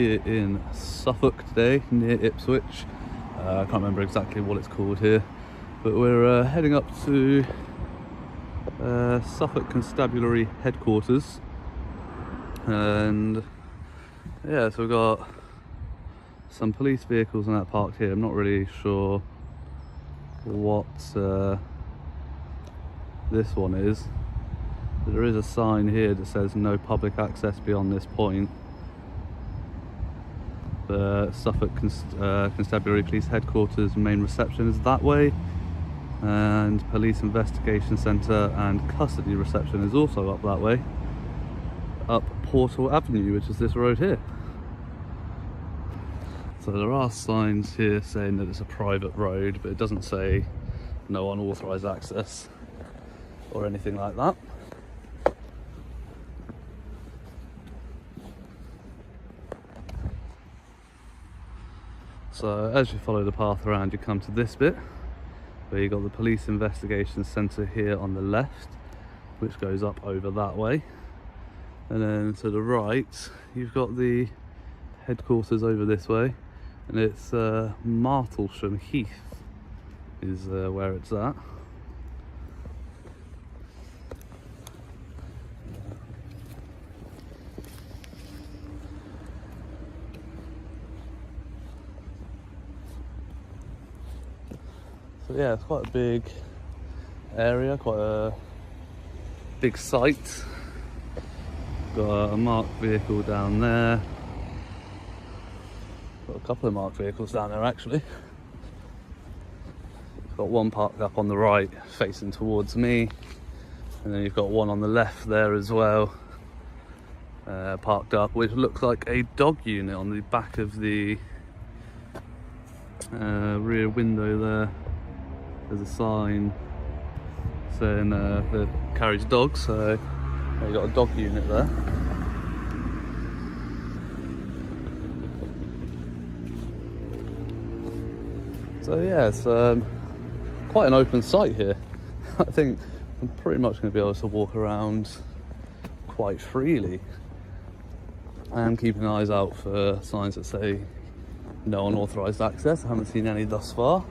Here in Suffolk today, near Ipswich. I can't remember exactly what it's called here, but we're heading up to Suffolk Constabulary headquarters, and yeah, so we've got some police vehicles and that parked here. I'm not really sure what this one is, but there is a sign here that says no public access beyond this point. The Suffolk Constabulary Police Headquarters main reception is that way, and Police Investigation Centre and Custody Reception is also up that way, up Portal Avenue, which is this road here. So there are signs here saying that it's a private road, but it doesn't say no unauthorised access or anything like that. So as you follow the path around, you come to this bit where you've got the Police Investigation Centre here on the left, which goes up over that way, and then to the right you've got the headquarters over this way, and it's Martlesham Heath is where it's at. So yeah, it's quite a big area, quite a big site. Got a marked vehicle down there. Got a couple of marked vehicles down there actually. Got one parked up on the right facing towards me, and then you've got one on the left there as well, parked up, which looks like a dog unit on the back of the rear window there. There's a sign saying that carries dogs, so you've got a dog unit there. So yeah, it's quite an open site here. I think I'm pretty much going to be able to walk around quite freely, and keeping eyes out for signs that say no unauthorised access. I haven't seen any thus far.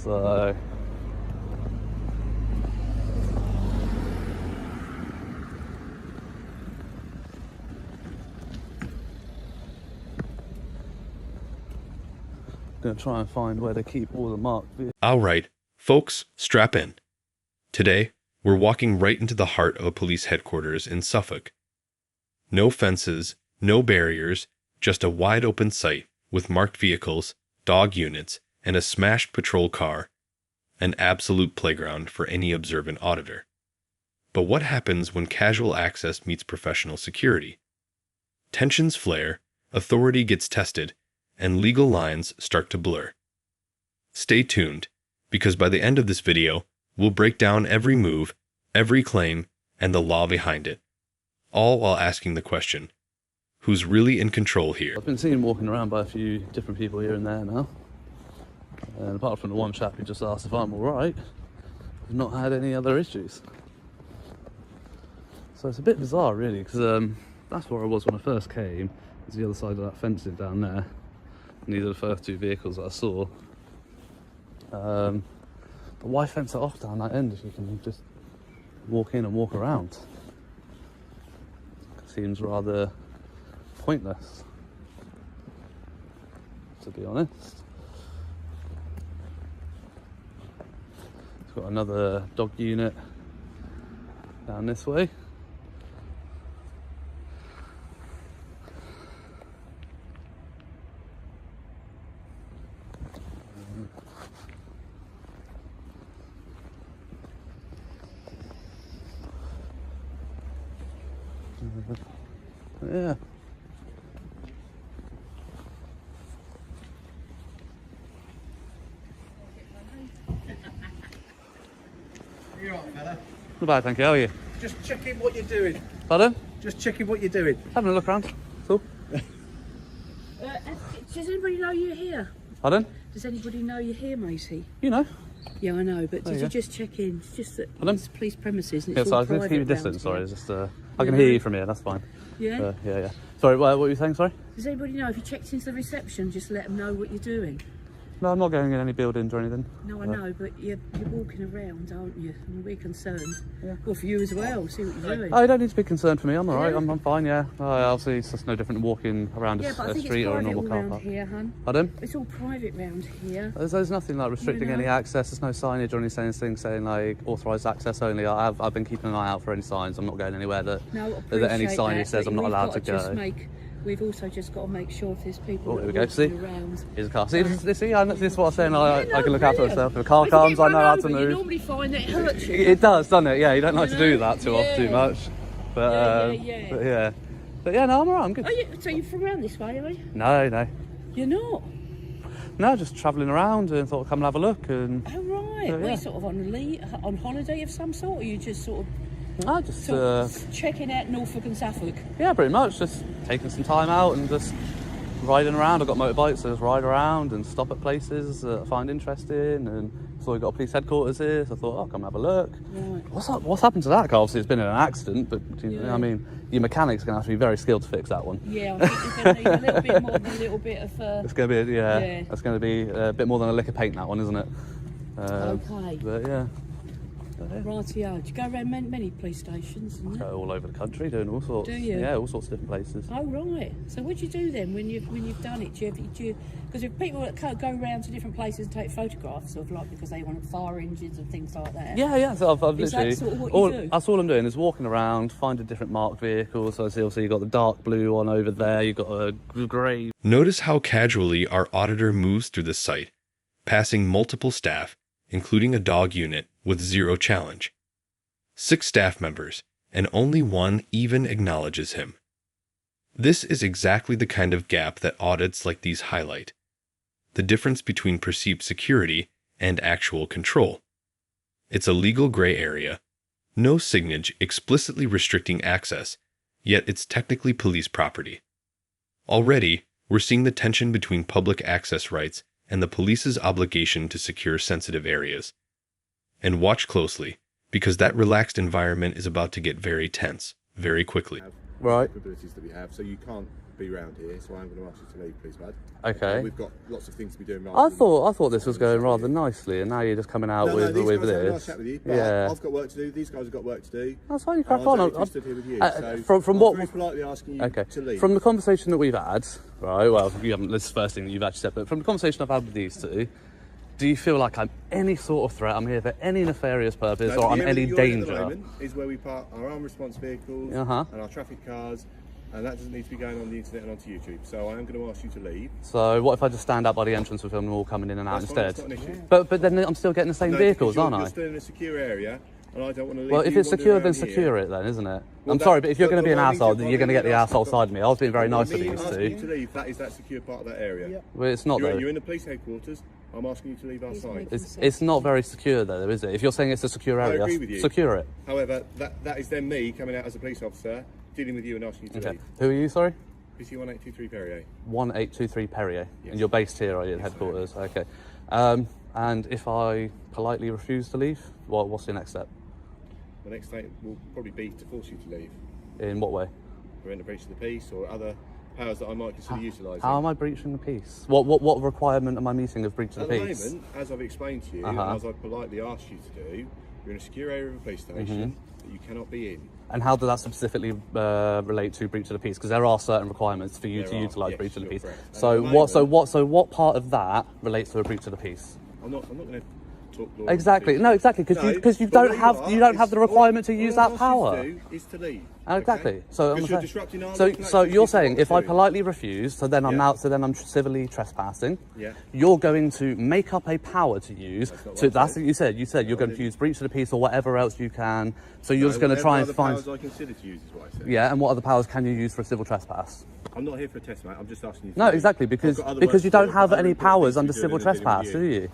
So gonna try and find where to keep all the marked vehicles. Alright, folks, strap in. Today, we're walking right into the heart of a police headquarters in Suffolk. No fences, no barriers, just a wide open site with marked vehicles, dog units, and a smashed patrol car. An absolute playground for any observant auditor. But what happens when casual access meets professional security? Tensions flare, authority gets tested, and legal lines start to blur. Stay tuned, because by the end of this video, we'll break down every move, every claim, and the law behind it, all while asking the question, who's really in control here? I've been seen walking around by a few different people here and there now, and apart from the one chap who just asked if I'm alright, I've not had any other issues. So it's a bit bizarre really, because that's where I was when I first came. It's the other side of that fencing down there, and these are the first two vehicles that I saw. But why fence it off down that end if you can just walk in and walk around? It seems rather pointless, to be honest. It's got another dog unit down this way. Yeah. You alright, fella? Not bad, thank you. How are you? Just checking what you're doing. Pardon? Just checking what you're doing. Having a look around. Cool. Does anybody know you're here? Pardon? Does anybody know you're here, matey? You know. Yeah, I know, but There did you you go. just check in? It's just that Pardon? it's police premises and Yeah, it's so I all was going to private keep you round distant, sorry. here. It's just, I can hear you from here, that's fine. Yeah? Yeah. Sorry, what were you saying, sorry? Does anybody know if you checked into the reception, just let them know what you're doing? No, I'm not going in any buildings or anything. No, I know, but you're walking around, aren't you? And we're concerned. Yeah. Well, for you as well, see what you're doing. Oh, you don't need to be concerned for me, I'm alright, Yeah. I'm fine, yeah. Obviously, it's just no different than walking around Yeah, but I a think street it's or a private normal all car round park. here, hun. Pardon? It's all private round here. There's nothing like restricting You know? any access, there's no signage or anything saying like authorised access only. I've been keeping an eye out for any signs, I'm not going anywhere that any signage says I'm not allowed to go. We've also just got to make sure if there's people Here we that go, are see? walking around. Here's a car. See, this is what I'm saying, I can look after brilliant. myself. If a car If you comes, get I know run how over, to You move. normally find that it hurts you. It does, doesn't it? Yeah, you don't like to do that too Yeah. much. But, Yeah. But yeah, no, I'm alright, I'm good. So you're from around this way, are you? No. You're not? No, just travelling around and thought I'd come and have a look. And Oh, right. Well, yeah. you sort of on holiday of some sort, or you just sort I just, of checking out Norfolk and Suffolk? yeah, pretty much. Just taking some time out and just riding around. I've got motorbikes, so just ride around and stop at places that I find interesting. And so we've got a police headquarters here, so I thought, come have a look. Right. What's happened to that car? Obviously, it's been in an accident, but Yeah. I mean, your mechanic's going to have to be very skilled to fix that one. Yeah, I think you're going to need a little bit more than a little bit of... It's going to be, Yeah. it's going to be a bit more than a lick of paint, that one, isn't it? Okay. But yeah. Rightio. Do you go around many police stations? And that? Go all over the country doing all sorts. Do you? Yeah, all sorts of different places. Oh, right. So what do you do then when you've done it? Because if people that go around to different places and take photographs of, like, because they want fire engines and things like that. Yeah. So I've Is that literally sort of what you do? that's all I'm doing is walking around, finding different marked vehicles. So I see, also you've got the dark blue one over there. You've got a grey. Notice how casually our auditor moves through the site, passing multiple staff, including a dog unit, with zero challenge. 6 staff members, and only 1 even acknowledges him. This is exactly the kind of gap that audits like these highlight: the difference between perceived security and actual control. It's a legal gray area, no signage explicitly restricting access, yet it's technically police property. Already, we're seeing the tension between public access rights and the police's obligation to secure sensitive areas. And watch closely, because that relaxed environment is about to get very tense, very quickly. Right. Capabilities that we have, so you can't be around here, so I'm going to ask you to leave, please, bud. Okay. We've got lots of things to be doing. I thought this was going rather nicely, and now you're just coming out with these guys have a nice this. chat with you, but Yeah. I've got work to do. These guys have got work to do. That's fine. You crack I'm on. only stood here with you, so From I'm what? very politely asking you Okay. to leave. From the conversation that we've had, right? Well, you haven't. This is the first thing that you've actually said, but from the conversation I've had with these two, do you feel like I'm any sort of threat? I'm here for any nefarious purpose, No, or I'm the area any that you're in danger? At the moment is where we park our armed response vehicles Uh-huh. and our traffic cars, and that doesn't need to be going on the internet and onto YouTube. So I am going to ask you to leave. So what if I just stand out by the entrance with them and all coming in and out That's fine, instead? that's not an issue. But then I'm still getting the same No, vehicles, because aren't I? You're still in a secure area, and I don't want to leave. Well, if you it's wandering secure, then around here. secure it then, isn't it? Well, I'm sorry, but if you're but going to be an what I need asshole, to- you're going to get the asshole side of me. I was being very nice to Me these asking you two. to leave, that is that secure part of that area. Well, it's not You're though. in the police headquarters. I'm asking you to leave our site. It's not very secure though, is it? If you're saying it's a secure area, agree with you. secure it. However, that is then me coming out as a police officer, dealing with you and asking you to Okay. leave. Who are you, sorry? PC 1823 Perrier. 1823 Perrier. Yes. And you're based here, are you, at Yes, headquarters? Okay. And if I politely refuse to leave, what's your next step? The next thing will probably be to force you to leave. In what way? We're in a breach of the peace or other powers that I might consider utilising. How am I breaching the peace? What requirement am I meeting of breach of At the the peace? moment, as I've explained to you, Uh-huh. and as I've politely asked you to do, you're in a secure area of a police station that you cannot be in. And how does that specifically relate to breach of the peace? Because there are certain requirements for you There to are, utilise yes, breach of the you're peace. correct. And So at the what part of that relates to a breach of the peace? I'm not going to talk law. Exactly. No, exactly. Because No, you but don't where have you are the is- requirement to all use I that ask power. you to do is to leave. Exactly. Okay? So Because I'm you're saying- disrupting our so local so activity you're is saying what if we're I doing. politely refuse, so then I'm Yeah. now I'm civilly trespassing. Yeah. You're going to make up a power to use. That's not To what I that's said. what you said. You said you're going to didn't. use breach of the peace or whatever else you can. So you're just going to Whatever try and other find. powers I consider to use is what I said. Yeah. And what other powers can you use for a civil trespass? I'm not here for a test, mate. I'm just asking you. To No, leave. exactly, I've because got other because work you to do. don't I've have got any other important powers things under to do civil than dealing with trespass, do you?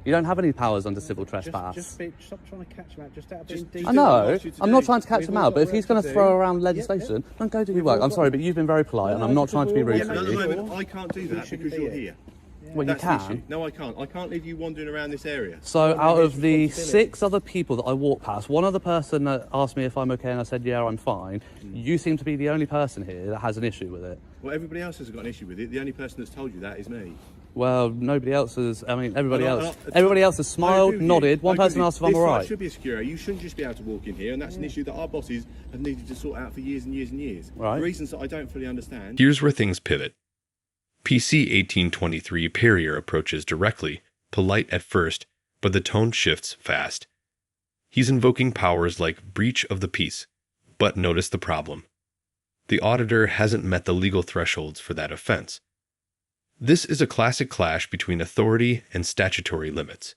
You don't have any powers under civil trespass. Stop trying to catch him out. Just out of being Just- decent. I do what I know. asked you to I'm not do. trying to catch We've them all out, got but if he's work going to to do. throw around Yep, legislation, then go do your We've work. all I'm got- sorry, but you've been very polite, and I'm not trying to be rude Yeah, to but at the you. moment, I can't do that shouldn't because be you're here. here. Well, That's you the can. issue. No, I can't. I can't leave you wandering around this area. So out of the responsibility. 6 other people that I walked past, one other person that asked me if I'm okay and I said, yeah, I'm fine. You seem to be the only person here that has an issue with it. Well, everybody else has got an issue with it. The only person that's told you that is me. Well, nobody else has, I mean, everybody Well, else. Everybody else has I agree smiled, with you. nodded. One I agree person with asked if you. I'm This all site right. should be a secure area. You shouldn't just be able to walk in here, and that's an issue that our bosses have needed to sort out for years and years and years. Right. Reasons that I don't fully understand. Here's where things pivot. PC 1823 Perrier approaches directly, polite at first, but the tone shifts fast. He's invoking powers like breach of the peace, but notice the problem. The auditor hasn't met the legal thresholds for that offense. This is a classic clash between authority and statutory limits.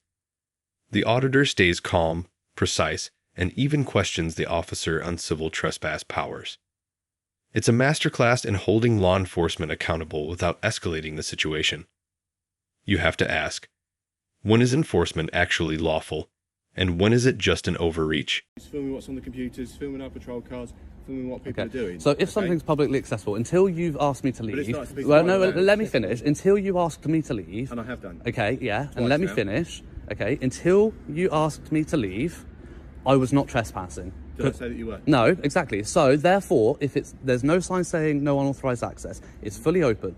The auditor stays calm, precise, and even questions the officer on civil trespass powers. It's a masterclass in holding law enforcement accountable without escalating the situation. You have to ask, when is enforcement actually lawful, and when is it just an overreach? It's filming what's on the computers, filming our patrol cars, filming what people are doing. So if something's publicly accessible, until you've asked me to But leave, it's not, it's well, no, private land. let me finish. Until you asked me to leave, And I have done. okay, yeah, and Twice let me now. finish, okay, until you asked me to leave, I was not trespassing. Did I say that you were? No, exactly. So therefore, if there's no sign saying no unauthorized access, it's fully open.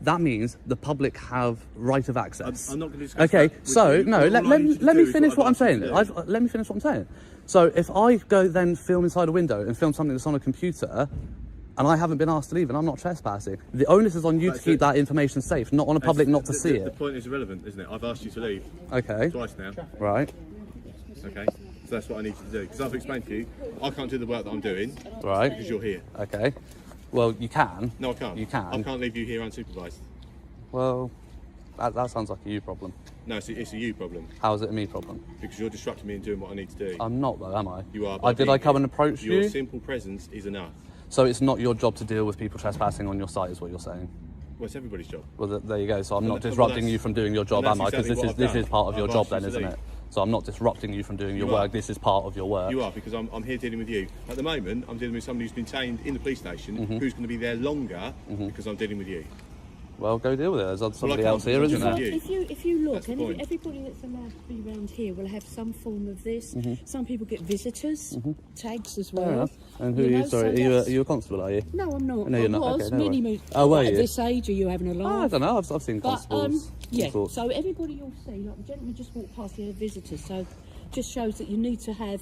That means the public have right of access. I'm not going to discuss Okay, that with so you. no, All let I need you to me do is finish I've what I'm asked you saying. to do. Let me finish what I'm saying. So if I go then film inside a window and film something that's on a computer, and I haven't been asked to leave, and I'm not trespassing, the onus is on you to That's keep it. that information safe, not on a public not to The- see The it. point is irrelevant, isn't it? I've asked you to leave Okay, twice now. right, Okay, so that's what I need you to do. Because I've explained to you, I can't do the work that I'm doing right, because you're here. okay. Well, you can. No, I can't. You can. I can't leave you here unsupervised. Well, that sounds like a you problem. No, it's a you problem How is it a me problem? because you're disrupting me and doing what I need to do. I'm not though, am I? You are. by Did being I come here. and approach Your you? simple presence is enough. So it's not your job to deal with people trespassing on your site, is what you're saying? Well, it's everybody's job. Well, there you go. So I'm Well, not well, disrupting that's- you from doing your job, well, am I? that's Because exactly what this I've is done. part of your I've job asked you then, to isn't leave. it? So I'm not disrupting you from doing your You work. are. This is part of your work. You are, because I'm here dealing with you. At the moment, I'm dealing with somebody who's been chained in the police station, Mm-hmm. who's going to be there longer because I'm dealing with you. Well, go deal with it. There's somebody can't else here, because isn't I'm there? with you. If you look, That's the point. everybody that's allowed to be around here will have some form of this. Mm-hmm. Some people get visitors tags as well. Fair enough. And who are You you? know, Sorry, so are that's- you a constable? Are you? No, I'm not. No, you're I not. was Okay, no many worries. moons. Oh, were At you? this age, are you having a laugh? Oh, I don't know. I've seen But constables. yeah. all sorts. So everybody you'll see, like the gentleman just walked past, he had visitors. So just shows that you need to have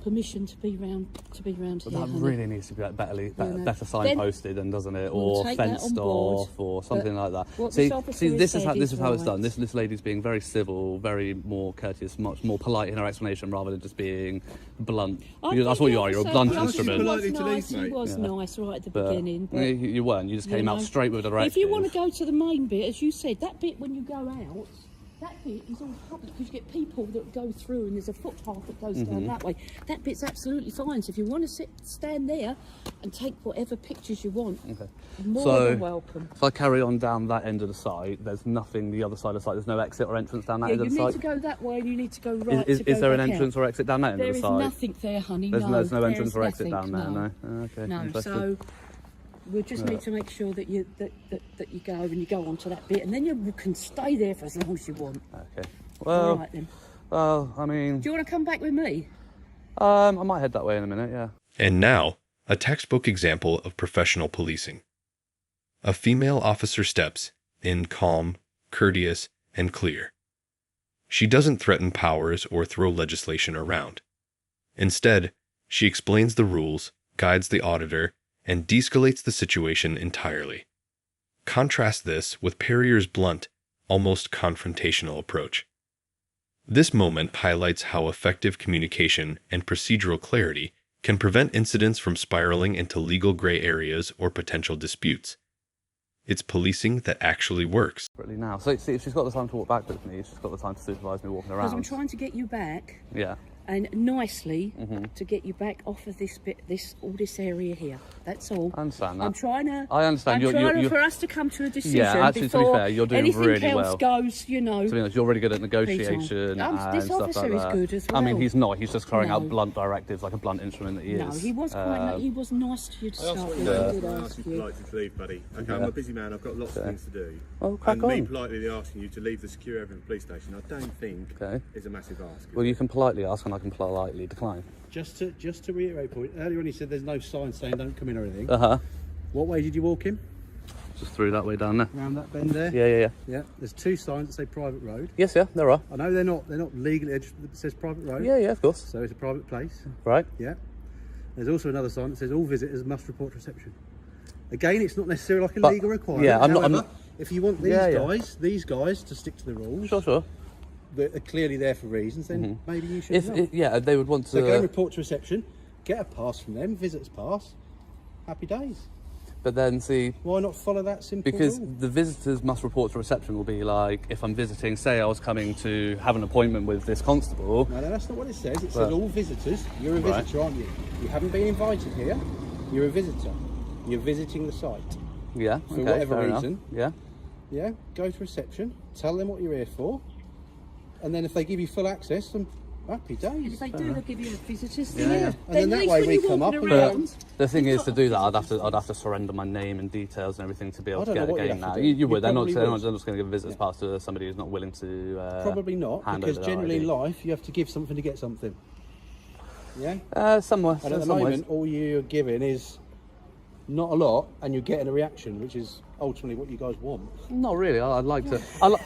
permission to be round here. But that honey. really needs to be better no. better signposted, then, doesn't it? We'll Or take that on fenced board, off, or something but like that. what See, this officer see, has this is said this is how it's right. done. This lady's being very civil, very more courteous, much more polite in her explanation, rather than just being blunt. I That's think what you the are. You're a officer- blunt the officer instrument. polite. was Politely to leave, nice, he mate. was Yeah. nice right at the But beginning. But you weren't. You just came out know. straight with a directive. If you want to go to the main bit, as you said, that bit when you go out, that bit is all public because you get people that go through and there's a footpath that goes Mm-hmm. down that way. That bit's absolutely fine. So if you want to stand there and take whatever pictures you want, Okay. more So- than welcome. If I carry on down that end of the site, there's nothing the other side of the site. There's no exit or entrance down that Yeah, end you of the need site. to go that way and you need to go right Is to go there an back entrance out. or exit down that end There of the is site? nothing there, honey. There's no entrance there's or exit nothing, down there, no? Oh, okay, No, interesting. so we just need to make sure that you go and you go onto that bit, and then you can stay there for as long as you want. Okay. All Well, right then. I mean, Do you want to come back with me? I might head that way in a minute, yeah. And now, a textbook example of professional policing. A female officer steps in calm, courteous, and clear. She doesn't threaten powers or throw legislation around. Instead, she explains the rules, guides the auditor, and de-escalates the situation entirely. Contrast this with Perrier's blunt, almost confrontational approach. This moment highlights how effective communication and procedural clarity can prevent incidents from spiraling into legal gray areas or potential disputes. It's policing that actually works. Really now. So see, if she's got the time to walk back with me, she's got the time to supervise me walking Because I'm around. trying to get you back. Yeah. and nicely Mm-hmm. to get you back off of this bit, all this area here. That's all. I understand that. I'm trying to. I understand. I'm trying for us to come to a decision. Yeah, actually, to be before fair, you're doing anything really else well. goes, you know. To be honest, you're really good at negotiation Peter. and This stuff officer like is that. good as I mean, well. he's not. He's just carrying out No. blunt directives like a blunt instrument that he No, is. he was quite. He was nice to you to start with. I did I ask ask you you. politely to leave, buddy. Okay, I'm a busy man. I've got lots of things to do. Oh, crack and me on. politely asking you to leave the secure area of the police station, I don't think Okay. is a massive ask. Well, you can politely ask and I can politely decline. Just to reiterate point, earlier on you said there's no sign saying don't come in or anything. Uh-huh. What way did you walk in? Just through that way down there. Around that bend there? Yeah. Yeah. There's 2 signs that say private road. Yes, yeah, there are. I know they're not legally it says private road. Yeah, of course. So it's a private place. Right. Yeah. There's also another sign that says all visitors must report to reception. Again, it's not necessarily like a But- legal requirement. yeah, I'm not- However, if you want these Yeah. these guys to stick to the rules, Sure. that are clearly there for reasons, then maybe you should. If they would want to. So go and report to reception, get a pass from them, visitors pass. Happy days. But then see, Why not follow that simple because rule? the visitors must report to reception will be like, if I'm visiting, say I was coming to have an appointment with this constable. No, that's not what it says. It Well- says all visitors. You're a Right. visitor, aren't you? You haven't been invited here. You're a visitor. You're visiting the site. Yeah. For okay, whatever fair enough. reason. Yeah. Yeah, go to reception, tell them what you're here for, and then if they give you full access, then happy If days. they do, they'll give you a visitors. Yeah. And then that at least way when we you're come up walking and- around, The thing you've is, to got do that, visitors. I'd have to surrender my name and details and everything to be able I to don't know get a what you'd game have now. to do. You You would. They're not probably just would. going to give a visitor's pass to somebody who's not willing to. Probably not, hand because over their generally in ID. life you have to give something to get something. Yeah? Somewhere. And at the some ways. moment, all you're giving is not a lot, and you're getting a reaction, which is ultimately what you guys want. Not really. I'd like to.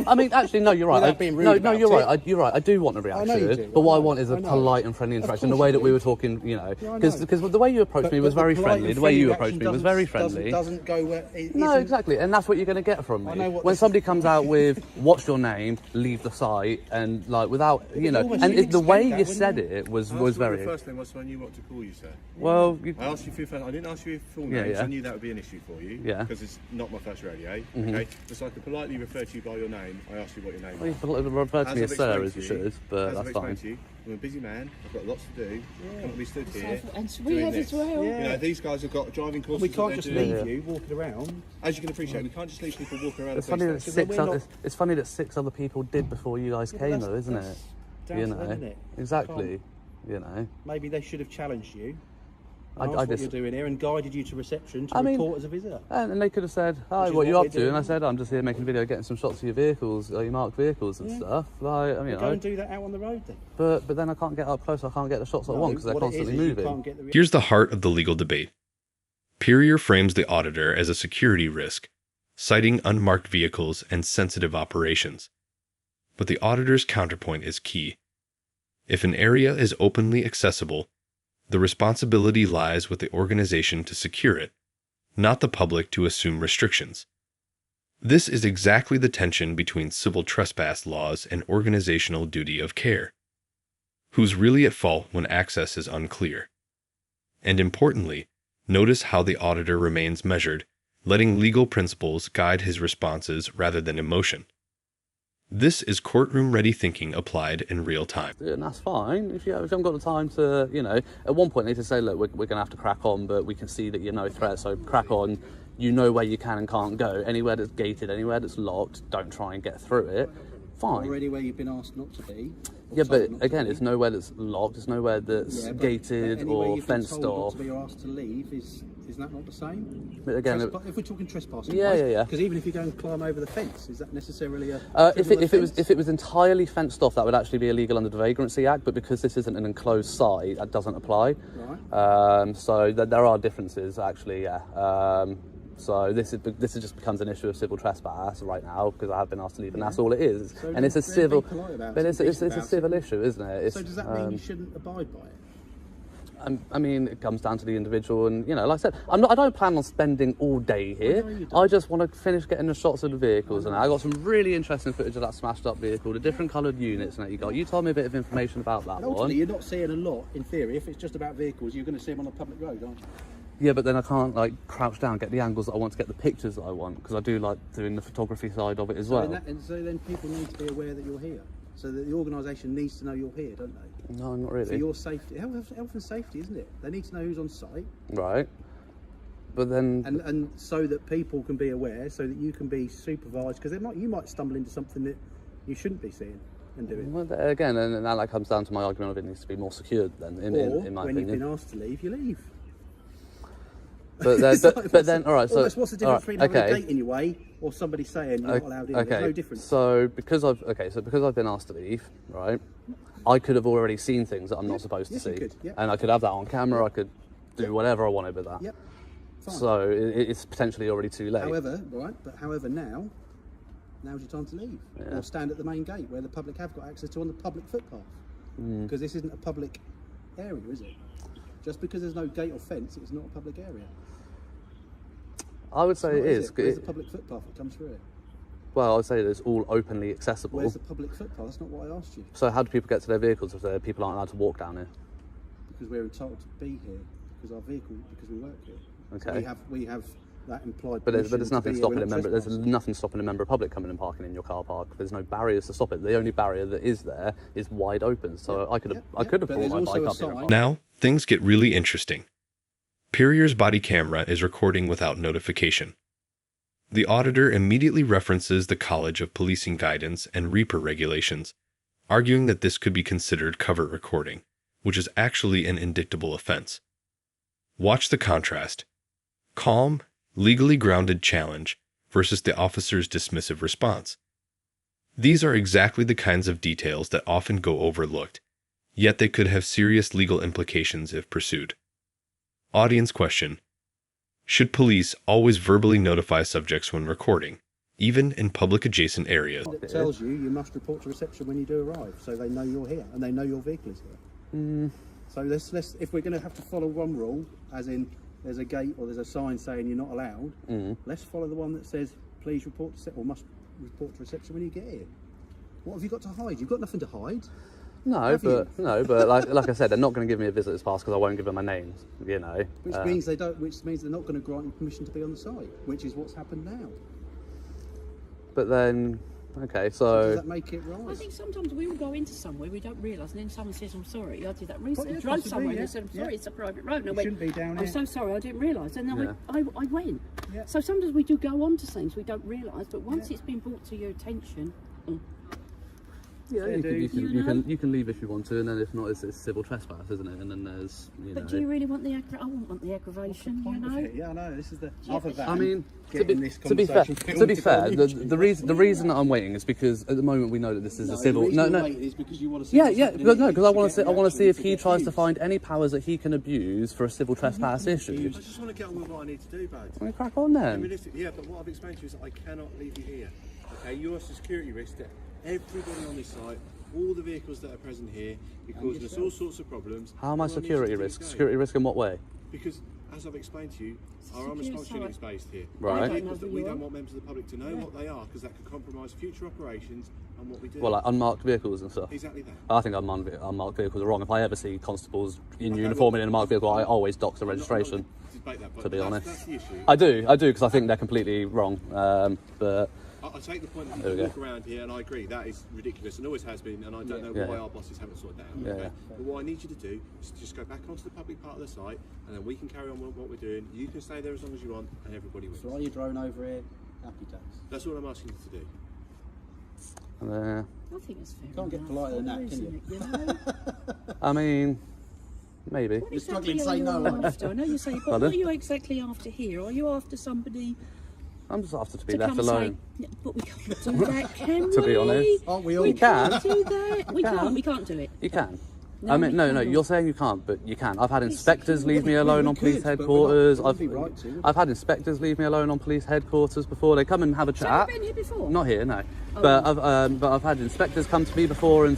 I mean, actually, no. You're right. Without being rude no, about you're it. right. You're right. I do want a reaction. know you do, But what I I know, want is a I know. polite and friendly Of interaction. The course way you that we do. were talking, Yeah, I because know. the way you approached me was very the polite friendly. and The way you friendly approached me reaction was very friendly. Doesn't go where it No, isn't- exactly, and that's what you're going to get from I me. know what When this somebody is. comes out with "What's your name?" leave the site, and like without almost and you'd the way expect that, you wouldn't said you? it was I asked you what very your first name was, so I knew what to call you, sir. well. I asked you for your first. I didn't ask you your full Yeah, name, so yeah. I knew that would be an issue for you. Yeah. Because it's not my first rodeo. Okay. So I could politely refer to you by your name. I asked you what your name was. Well, you refer to me as I've sir explained as to you should, but as that's I've explained fine. to you, I'm a busy man. I've got lots to do. Can't be stood here. And we doing have this. as well. Yeah. You know, these guys have got driving courses. We that can't they're just doing. leave you walking around. As you can appreciate, we can't just leave people walking around It's the funny police that station. it's funny that 6 other people did before you guys came, that's- though, isn't it? that's down You to know, them, innit? exactly. You know, Maybe they should have challenged you. I Asked what just- you're doing here and guided you to reception to I mean- report as a visitor. and they could have said, "Hi, is what are you what up they to?" do. And I said, "I'm just here making a video, getting some shots of your vehicles, your marked vehicles and stuff." Like, I mean, Go and do that out on the road then. but then I can't get up close. I can't get the shots I want because they're what it is constantly is you moving. can't get the Here's the heart of the legal debate. Perrier frames the auditor as a security risk, citing unmarked vehicles and sensitive operations. But the auditor's counterpoint is key. If an area is openly accessible, the responsibility lies with the organization to secure it, not the public to assume restrictions. This is exactly the tension between civil trespass laws and organizational duty of care. Who's really at fault when access is unclear? And importantly, notice how the auditor remains measured, letting legal principles guide his responses rather than emotion. This is courtroom-ready thinking applied in real time. And that's fine. If you haven't got the time to, at one point they need to say, look, we're going to have to crack on, but we can see that you're no threat, so crack on. You know where you can and can't go. Anywhere that's gated, anywhere that's locked, don't try and get through it. Fine. Already where you've been asked not to be. or Yeah, told but not to again, be. it's nowhere that's locked, it's nowhere that's Yeah, but gated anywhere or you've been fenced told not off. to be or asked to leave, is that not the same? But again, If we're talking trespassing, Yeah. Because even if you go and climb over the fence, is that necessarily a? if criminal offence? it was entirely fenced off, that would actually be illegal under the Vagrancy Act. But because this isn't an enclosed site, that doesn't apply. Right. So there are differences actually. Yeah. So this just becomes an issue of civil trespass right now because I have been asked to leave, and that's all it is. So and it's a then be civil, polite about it, but it's be a decent about civil it. issue, isn't it? It's, So does that mean you shouldn't abide by it? I mean, it comes down to the individual, and like I said, I don't plan on spending all day here. you don't. I just want to finish getting the shots of the vehicles, and I got some really interesting footage of that smashed up vehicle, the different coloured units and that you got. You told me a bit of information about that And ultimately, one. you're not seeing a lot in theory. If it's just about vehicles, you're going to see them on a public road, aren't you? Yeah, but then I can't crouch down, get the angles that I want to get the pictures that I want, because I do like doing the photography side of it as well. So then people need to be aware that you're here. So that the organisation needs to know you're here, don't they? No, not For really. your safety, health and safety, isn't it? They need to know who's on site, Right. But then... and so that people can be aware, so that you can be supervised, because you might stumble into something that you shouldn't be seeing and doing. Well, again, and now that comes down to my argument of it needs to be more secured then, in my Or opinion. when you've been asked to leave, you leave. But then, all right. So what's the difference between having a gate in your way or somebody saying you're not allowed in? Okay. There's no difference. So because I've been asked to leave, right? I could have already seen things that I'm not supposed to Yes, you see, could, yeah. and I could have that on camera. I could do whatever I wanted with that. Yep. Fine. So it's potentially already too late. However, now's your time to leave, or stand at the main gate where the public have got access to on the public footpath. Because this isn't a public area, is it? Just because there's no gate or fence, it's not a public area. I would say it is. Where's the public footpath that comes through it? Well, I would say that it's all openly accessible. Where's the public footpath? That's not what I asked you. So how do people get to their vehicles if people aren't allowed to walk down here? Because we're entitled to be here, because we work here. Okay. So we have that implied. But there's permission nothing to be here. stopping We're a not member. There's trespassing. nothing stopping a member of public coming and parking in your car park. There's no barriers to stop it. The only barrier that is there is wide open. So I could have but brought my there's bike also up a here. and sign. parked. Now, things get really interesting. Perrier's body camera is recording without notification. The auditor immediately references the College of Policing Guidance and Reaper regulations, arguing that this could be considered covert recording, which is actually an indictable offense. Watch the contrast. Calm, legally grounded challenge versus the officer's dismissive response. These are exactly the kinds of details that often go overlooked, yet they could have serious legal implications if pursued. Audience question: should police always verbally notify subjects when recording, even in public adjacent areas? It tells you must report to reception when you do arrive, so they know you're here and they know your vehicle is here. So let's if we're going to have to follow one rule, as in there's a gate or there's a sign saying you're not allowed, let's follow the one that says please report to or must report to reception when you get here. What have you got to hide? You've got nothing to hide. No, but like I said, they're not going to give me a visitor's pass because I won't give them my names. You know, Which means they're not going to grant you permission to be on the site, which is what's happened now. But then, okay, Does so that make it right? I think sometimes we will go into somewhere we don't realise, and then someone says, "I'm sorry." I did that recently. yeah, I drove possibly, somewhere and yeah, they said, "I'm sorry, yeah. it's a private road." And I You went, shouldn't be down "I'm here." so sorry, I didn't realise." And then Yeah. I went. Yeah. So sometimes we do go on to things we don't realise, but once it's been brought to your attention, yeah, Fair you dues. can leave if you want to, and then if not, it's civil trespass, isn't it? And then there's but do you really want the I wouldn't want the aggravation, you know. Yeah, I know. This is the Yeah, other but- than I mean, to getting be this fair, conversation the reason that I'm waiting is because at the moment we know that this is a civil. The No, reason no. you're waiting is because you want to see Yeah, what's yeah, happening but no, here. because I want to see if he Get tries to used. find any powers that he can abuse for a civil trespass issue. I just want to get on with what I need to do, bud. Well, crack on then. Realistically, yeah, but what I've explained to you is that I cannot leave you here. Okay, you're a security risk to everybody on this site, all the vehicles that are present here, causing us all sorts of problems. How am I All I need you security to do is risk? go. Security risk in what way? Because, as I've explained to you, our secure unresponsive site. is based here. Right. The I don't vehicles know that who we you don't are. want members of the public to know what they are, because that could compromise future operations and what we do. Well, like unmarked vehicles and stuff. Exactly that. I think unmarked vehicles are wrong. If I ever see constables in uniform in a marked vehicle, I always dock the registration. Debate that, but To be honest, that's the issue. I do because I think they're completely wrong. But I take the point that There you we walk around here, and I agree, that is ridiculous and always has been, and I don't know Yeah. why our bosses haven't sorted that out. Yeah, okay? yeah. But what I need you to do is just go back onto the public part of the site, and then we can carry on with what we're doing. You can stay there as long as you want, and everybody wins. Fly your drone over here, happy days. That's all I'm asking you to do. I think it's fair. Can't get enough, politer than that, isn't can you? it, know? I mean, maybe. What You're struggling exactly to say are no. you after? I know you say, but Pardon? what are you exactly after here? Are you after somebody I'm just after to be to left come alone. say, but we can't do that, can we? To be honest. Aren't we all? We can. can't do that. We can't do it. You can. No, I mean, we no, cannot. you're saying you can't, but you can. I've had Yes, inspectors we leave me could. alone We on police could, but we're not- headquarters. we wouldn't be right to. I've had inspectors leave me alone on police headquarters before. They come and have a Have chat. you been here before? Not here, no. Oh. But I've had inspectors come to me before and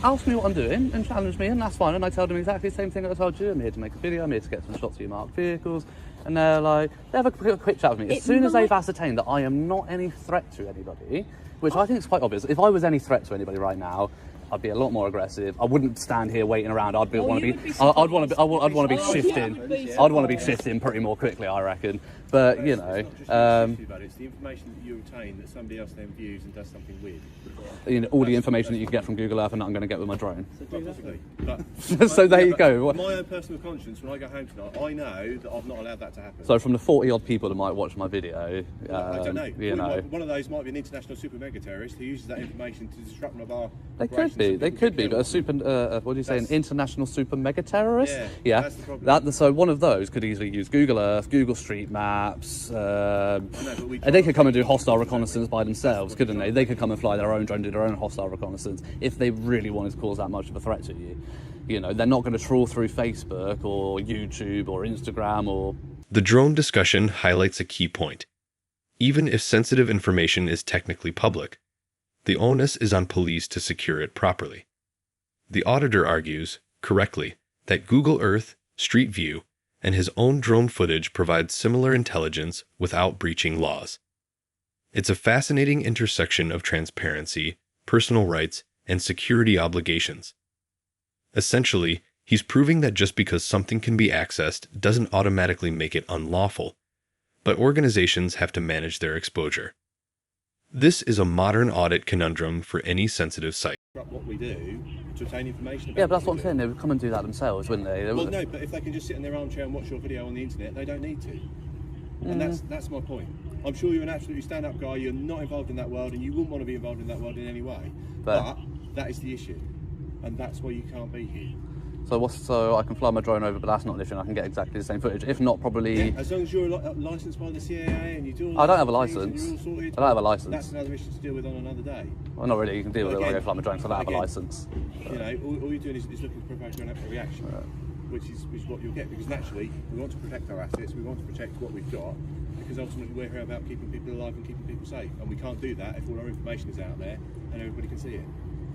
ask me what I'm doing and challenge me, and that's fine. And I tell them exactly the same thing that I told you. I'm here to make a video. I'm here to get some shots of your marked vehicles. And they're like, they have a quick chat with me. As It soon as they've might- ascertained that I am not any threat to anybody, which I think is quite obvious. If I was any threat to anybody right now, I'd be a lot more aggressive. I wouldn't stand here waiting around. I'd want to be shifting. Oh, you would be I'd want to be shifting pretty more quickly, I reckon. But But you it's know, not just your safety, but it's the information that you obtain that somebody else then views and does something with. all the information that you can get from Google Earth and that I'm going to get with my drone. Well, possibly. But So there you go. My own personal conscience, when I go home tonight, I know that I've not allowed that to happen. So from the 40 odd people that might watch my video, I don't know. you know, One of those might be an international super mega terrorist who uses that information to disrupt one of our. they could be, but a super, what do you say, an international super mega terrorist? Yeah, that's the problem. So one of those could easily use Google Earth, Google Street Maps, but we and they could come and do hostile reconnaissance by themselves, couldn't they? They could come and fly their own drone, do their own hostile reconnaissance if they really wanted to cause that much of a threat to you. You know, they're not going to trawl through Facebook or YouTube or Instagram or... The drone discussion highlights a key point. Even if sensitive information is technically public, the onus is on police to secure it properly. The auditor argues, correctly, that Google Earth, Street View, and his own drone footage provide similar intelligence without breaching laws. It's a fascinating intersection of transparency, personal rights, and security obligations. Essentially, he's proving that just because something can be accessed doesn't automatically make it unlawful, but organizations have to manage their exposure. This is a modern audit conundrum for any sensitive site. What we do to obtain information about. Yeah, but that's what I'm saying. They would come and do that themselves, wouldn't they? Well, no, but if they can just sit in their armchair and watch your video on the internet, they don't need to. And that's my point. I'm sure you're an absolutely stand-up guy. You're not involved in that world, and you wouldn't want to be involved in that world in any way. But that is the issue, and that's why you can't be here. So I can fly my drone over, but that's not an issue. And I can get exactly the same footage. If not, probably. Yeah, as long as you're licensed by the CIA and you do all I don't have a those things license. and you're all sorted, I don't have a license. That's another issue to deal with on another day. Well, not really. You can deal with it when I go Again- fly my drone, because I don't have a license. You know, all you're doing is looking to provoke a reaction, which is what you'll get. Because naturally, we want to protect our assets, we want to protect what we've got, because ultimately we're here about keeping people alive and keeping people safe. And we can't do that if all our information is out there and everybody can see it.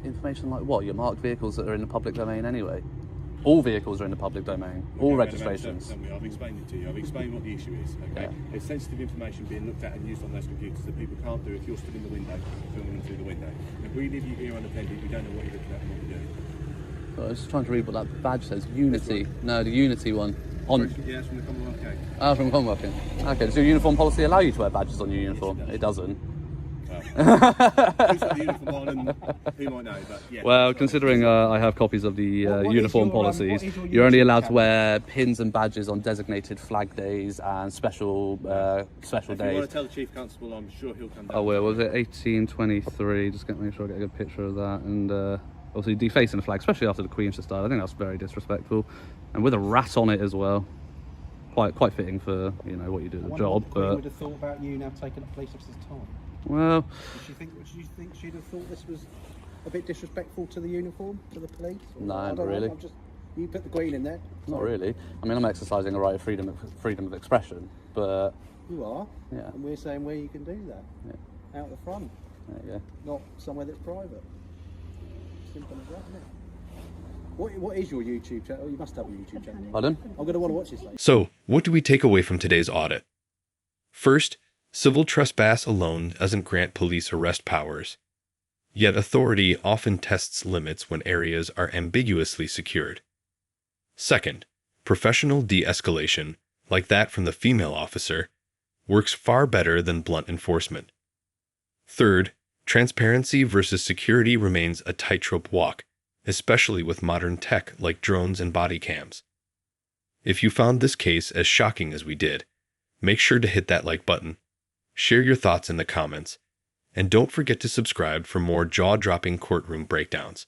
Information like what? Your marked vehicles that are in the public domain anyway. All vehicles are in the public domain. All registrations. I've explained it to you. I've explained what the issue is. Okay, it's sensitive information being looked at and used on those computers that people can't do if you're stood in the window filming them through the window. If we leave you here unattended, we don't know what you're looking at and what you're doing. So I was just trying to read what that badge says. Unity. No, the Unity one. Yeah, that's from the Commonwealth Code. Ah, from Commonwealth. Okay, does your uniform policy allow you to wear badges on your uniform? Yes, it does. It doesn't. Who's got the uniform on and who might know, but yeah. Well, considering I have copies of the What is uniform your, what policies, is your you're only YouTube allowed to channel? wear pins and badges on designated flag days and special If you days. want to tell the Chief Constable, I'm sure he'll come down. Oh, where was it? 1823. Just make sure I get a good picture of that. And obviously defacing the flag, especially after the Queen's just died. I think that's very disrespectful, and with a rat on it as well. Quite fitting for what you do at the job. What But would have thought about you now taking a police officer's time? well, Do you think she'd have thought this was a bit disrespectful to the uniform, to the police? Or- No, I not don't know, really. You put the Queen in there. not really. I mean, I'm exercising a right of freedom of expression, but You are. Yeah. And we're saying where you can do that. Yeah. Out the front, there you go. not somewhere that's private. Simple as that, isn't it? What is your YouTube channel? You must have a YouTube channel. Pardon? I'm going to want to watch this later. So, what do we take away from today's audit? First, civil trespass alone doesn't grant police arrest powers. Yet authority often tests limits when areas are ambiguously secured. Second, professional de-escalation, like that from the female officer, works far better than blunt enforcement. Third, transparency versus security remains a tightrope walk, especially with modern tech like drones and body cams. If you found this case as shocking as we did, make sure to hit that like button, share your thoughts in the comments, and don't forget to subscribe for more jaw-dropping courtroom breakdowns.